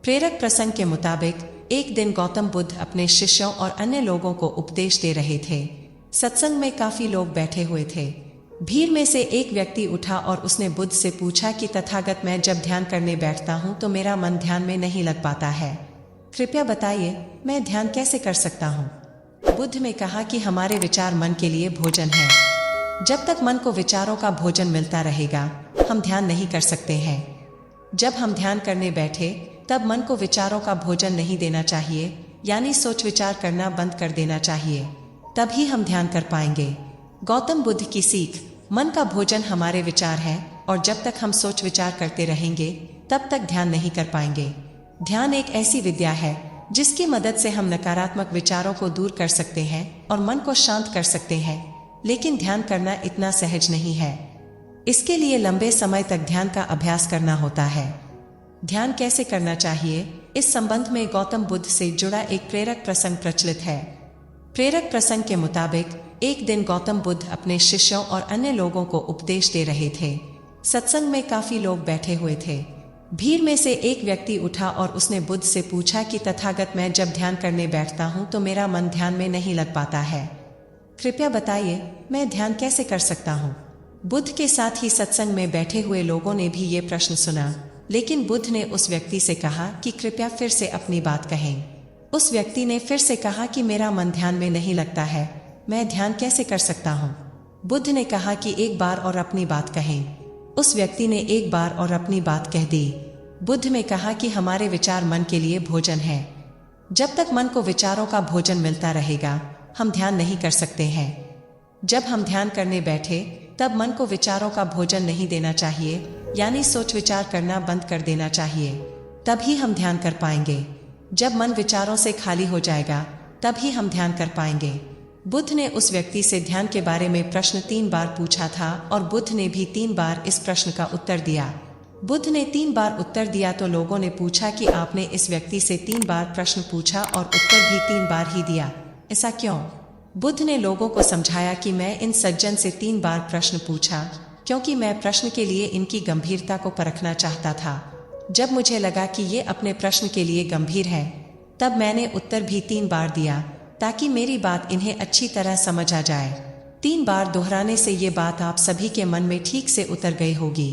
प्रेरक प्रसंग के मुताबिक एक दिन गौतम बुद्ध अपने शिष्यों और अन्य लोगों को उपदेश दे रहे थे। सत्संग में काफी लोग बैठे हुए थे। भीड़ में से एक व्यक्ति उठा और उसने बुद्ध से पूछा कि तथागत, मैं जब ध्यान करने बैठता हूँ तो मेरा मन ध्यान में नहीं लग पाता है। कृपया बताइए, मैं ध्यान कैसे कर सकता हूँ? बुद्ध ने कहा कि हमारे विचार मन के लिए भोजन है। जब तक मन को विचारों का भोजन मिलता रहेगा, हम ध्यान नहीं कर सकते हैं। जब हम ध्यान करने बैठे तब मन को विचारों का भोजन नहीं देना चाहिए, यानी सोच विचार करना बंद कर देना चाहिए, तभी हम ध्यान कर पाएंगे। गौतम बुद्ध की सीख, मन का भोजन हमारे विचार है और जब तक हम सोच विचार करते रहेंगे तब तक ध्यान नहीं कर पाएंगे। ध्यान एक ऐसी विद्या है जिसकी मदद से हम नकारात्मक विचारों को दूर कर सकते हैं और मन को शांत कर सकते हैं, लेकिन ध्यान करना इतना सहज नहीं है। इसके लिए लंबे समय तक ध्यान का अभ्यास करना होता है। ध्यान कैसे करना चाहिए, इस संबंध में गौतम बुद्ध से जुड़ा एक प्रेरक प्रसंग प्रचलित है। प्रेरक प्रसंग के मुताबिक एक दिन गौतम बुद्ध अपने शिष्यों और अन्य लोगों को उपदेश दे रहे थे। सत्संग में काफी लोग बैठे हुए थे। भीड़ में से एक व्यक्ति उठा और उसने बुद्ध से पूछा कि तथागत, मैं जब ध्यान करने बैठता हूँ तो मेरा मन ध्यान में नहीं लग पाता है। कृपया बताइए, मैं ध्यान कैसे कर सकता हूँ? बुद्ध के साथ ही सत्संग में बैठे हुए लोगों ने भी ये प्रश्न सुना, लेकिन बुद्ध ने उस व्यक्ति से कहा कि कृपया फिर से अपनी बात कहें। उस व्यक्ति ने फिर से कहा कि मेरा मन ध्यान में नहीं लगता है, मैं ध्यान कैसे कर सकता हूँ? बुद्ध ने कहा कि एक बार और अपनी बात कहें। उस व्यक्ति ने एक बार और अपनी बात कह दी। बुद्ध ने कहा कि हमारे विचार मन के लिए भोजन है। जब तक मन को विचारों का भोजन मिलता रहेगा, हम ध्यान नहीं कर सकते हैं। जब हम ध्यान करने बैठे तब मन को विचारों का भोजन नहीं देना चाहिए, यानी सोच विचार करना बंद कर देना चाहिए, तभी हम ध्यान कर पाएंगे। जब मन विचारों से खाली हो जाएगा तभी हम ध्यान कर पाएंगे। बुद्ध ने उस व्यक्ति से ध्यान के बारे में प्रश्न 3 बार पूछा था और बुद्ध ने भी 3 बार इस प्रश्न का उत्तर दिया। बुद्ध ने 3 बार उत्तर दिया तो लोगों ने पूछा कि आपने इस व्यक्ति से 3 बार प्रश्न पूछा और उत्तर भी 3 बार ही दिया, ऐसा क्यों? बुद्ध ने लोगों को समझाया कि मैं इन सज्जन से 3 बार प्रश्न पूछा क्योंकि मैं प्रश्न के लिए इनकी गंभीरता को परखना चाहता था। जब मुझे लगा कि ये अपने प्रश्न के लिए गंभीर है, तब मैंने उत्तर भी 3 बार दिया ताकि मेरी बात इन्हें अच्छी तरह समझ आ जाए। 3 बार दोहराने से ये बात आप सभी के मन में ठीक से उतर गई होगी।